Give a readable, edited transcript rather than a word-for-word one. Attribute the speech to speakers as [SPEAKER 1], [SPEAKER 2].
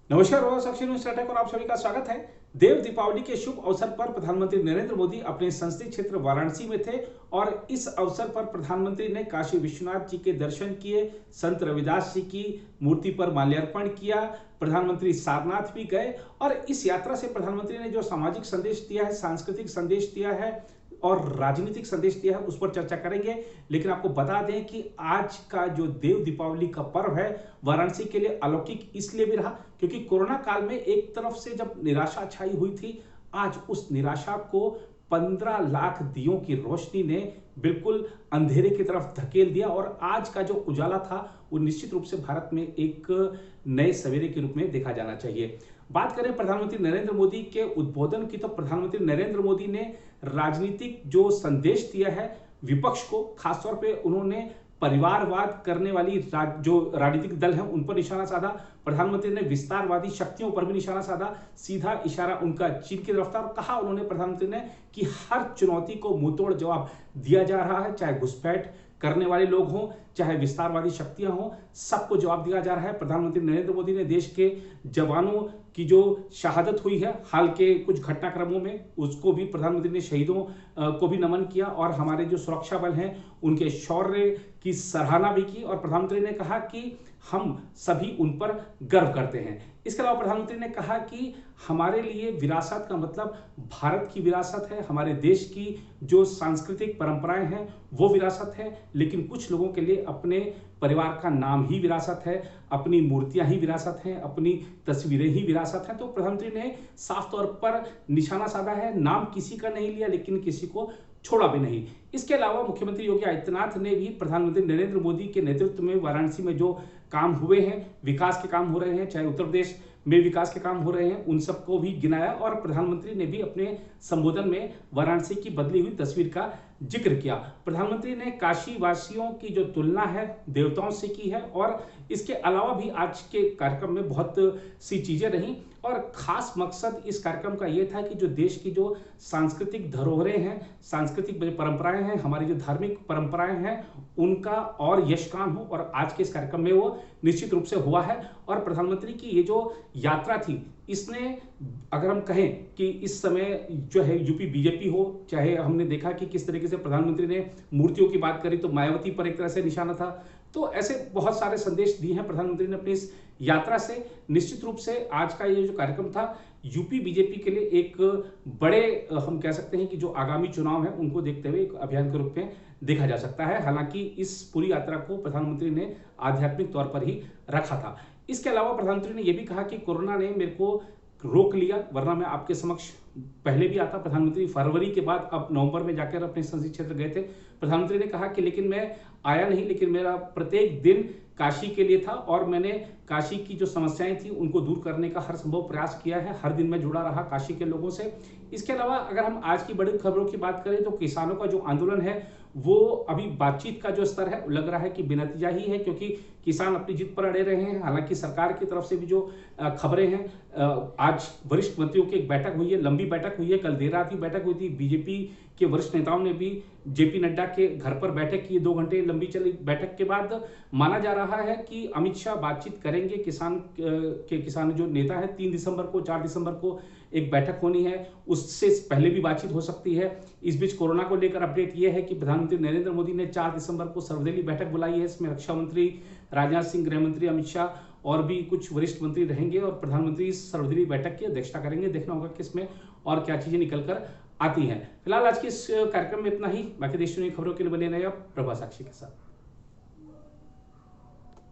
[SPEAKER 1] नमस्कार और साक्षी न्यूज और आप सभी का स्वागत है। देव दीपावली के शुभ अवसर पर प्रधानमंत्री नरेंद्र मोदी अपने संसदीय क्षेत्र वाराणसी में थे और इस अवसर पर प्रधानमंत्री ने काशी विश्वनाथ जी के दर्शन किए, संत रविदास जी की मूर्ति पर माल्यार्पण किया। प्रधानमंत्री सारनाथ भी गए और इस यात्रा से प्रधानमंत्री ने जो सामाजिक संदेश दिया है, सांस्कृतिक संदेश दिया है और राजनीतिक संदेश दिया है, उस पर चर्चा करेंगे। लेकिन आपको बता दें कि आज का जो देव दीपावली का पर्व है वाराणसी के लिए अलौकिक इसलिए भी रहा क्योंकि कोरोना काल में एक तरफ से जब निराशा छाई हुई थी, आज उस निराशा को 15 लाख दियों की रोशनी ने बिल्कुल अंधेरे की तरफ धकेल दिया और आज का जो उजाला था वो निश्चित रूप से भारत में एक नए सवेरे के रूप में देखा जाना चाहिए। बात करें प्रधानमंत्री नरेंद्र मोदी के उद्बोधन की, तो प्रधानमंत्री नरेंद्र मोदी ने राजनीतिक जो संदेश दिया है विपक्ष को, खासतौर पे उन्होंने परिवारवाद करने वाली जो राजनीतिक दल हैं उन पर निशाना साधा। प्रधानमंत्री ने विस्तारवादी शक्तियों पर भी निशाना साधा। सीधा इशारा उनका चीन की तरफ था और कहा उन्होंने प्रधानमंत्री ने कि हर चुनौती को मुंहतोड़ जवाब दिया जा रहा है, चाहे घुसपैठ करने वाले लोग हों, चाहे विस्तारवादी शक्तियां हों, सबको जवाब दिया जा रहा है। प्रधानमंत्री नरेंद्र मोदी ने देश के जवानों की जो शहादत हुई है हाल के कुछ घटनाक्रमों में, उसको भी प्रधानमंत्री ने शहीदों को भी नमन किया और हमारे जो सुरक्षा बल हैं उनके शौर्य की सराहना भी की और प्रधानमंत्री ने कहा कि हम सभी उन पर गर्व करते हैं। इसके अलावा प्रधानमंत्री ने कहा कि हमारे लिए विरासत का मतलब भारत की विरासत है, हमारे देश की जो सांस्कृतिक परंपराएं हैं वो विरासत है, लेकिन कुछ लोगों के लिए अपने परिवार का नाम ही विरासत है, अपनी मूर्तियां ही विरासत हैं, अपनी तस्वीरें ही विरासत हैं। तो प्रधानमंत्री ने साफ तौर पर निशाना साधा है, नाम किसी का नहीं लिया लेकिन किसी को छोड़ा भी नहीं। इसके अलावा मुख्यमंत्री योगी आदित्यनाथ ने भी प्रधानमंत्री नरेंद्र मोदी के नेतृत्व में वाराणसी में जो काम हुए हैं, विकास के काम हो रहे हैं, चाहे उत्तर प्रदेश में विकास के काम हो रहे हैं, उन सबको भी गिनाया और प्रधानमंत्री ने भी अपने संबोधन में वाराणसी की बदली हुई तस्वीर का जिक्र किया। प्रधानमंत्री ने काशी वासियों की जो तुलना है देवताओं से की है और इसके अलावा भी आज के कार्यक्रम में बहुत सी चीजें रहीं और खास मकसद इस कार्यक्रम का यह था कि जो देश की जो सांस्कृतिक धरोहरें हैं, सांस्कृतिक परंपराएं हैं, हमारी जो धार्मिक परंपराएं हैं, उनका और यशगान हो और आज के इस कार्यक्रम में वो निश्चित रूप से हुआ है। और प्रधानमंत्री की ये जो यात्रा थी, इसने अगर हम कहें कि इस समय जो है यूपी बीजेपी हो, चाहे हमने देखा कि किस तरीके से प्रधानमंत्री ने मूर्तियों की बात करी तो मायावती पर एक तरह से निशाना था, तो ऐसे बहुत सारे संदेश दिए हैं प्रधानमंत्री ने अपनी इस यात्रा से। निश्चित रूप से आज का ये जो कार्यक्रम था यूपी बीजेपी के लिए एक बड़े हम कह सकते हैं कि जो आगामी चुनाव है उनको देखते हुए एक अभियान के रूप में देखा जा सकता है। हालांकि इस पूरी यात्रा को प्रधानमंत्री ने आध्यात्मिक तौर पर ही रखा था। इसके अलावा प्रधानमंत्री ने यह भी कहा कि कोरोना ने मेरे को रोक लिया, वरना मैं आपके समक्ष पहले भी आता। प्रधानमंत्री फरवरी के बाद अब नवंबर में जाकर अपने संसदीय क्षेत्र गए थे। प्रधानमंत्री ने कहा कि लेकिन मैं आया नहीं, लेकिन मेरा प्रत्येक दिन काशी के लिए था और मैंने काशी की जो समस्याएं थी उनको दूर करने का हर संभव प्रयास किया है। हर दिन मैं जुड़ा रहा काशी के लोगों से। इसके अलावा अगर हम आज की बड़ी खबरों की बात करें तो किसानों का जो आंदोलन है वो अभी बातचीत का जो स्तर है लग रहा है कि बेनतीजा ही है, क्योंकि किसान अपनी जिद पर अड़े रहे हैं। हालांकि सरकार की तरफ से भी जो खबरें हैं, आज वरिष्ठ मंत्रियों की एक बैठक हुई है, लंबी बैठक हुई है, कल देर रात ही बैठक हुई थी। बीजेपी के वरिष्ठ नेताओं ने भी जेपी नड्डा के घर पर बैठक की। 2 घंटे लंबी चली बैठक के बाद माना जा रहा है कि अमित शाह बातचीत करेंगे। किसान जो नेता है 3 दिसंबर को 4 दिसंबर को एक बैठक होनी है, उससे पहले भी बातचीत हो सकती है। इस बीच कोरोना को लेकर अपडेट यह है कि प्रधानमंत्री नरेंद्र मोदी ने 4 दिसंबर को सर्वदलीय बैठक बुलाई है। इसमें रक्षा मंत्री राजनाथ सिंह, गृह मंत्री अमित शाह और भी कुछ वरिष्ठ मंत्री रहेंगे और प्रधानमंत्री इस सर्वदलीय बैठक की अध्यक्षता करेंगे। देखना होगा कि इसमें और क्या चीजें निकलकर आती हैं। फिलहाल आज के इस कार्यक्रम में इतना ही। बाकी देश दुनिया की खबरों के लिए बने रहिए प्रभा साक्षी के साथ।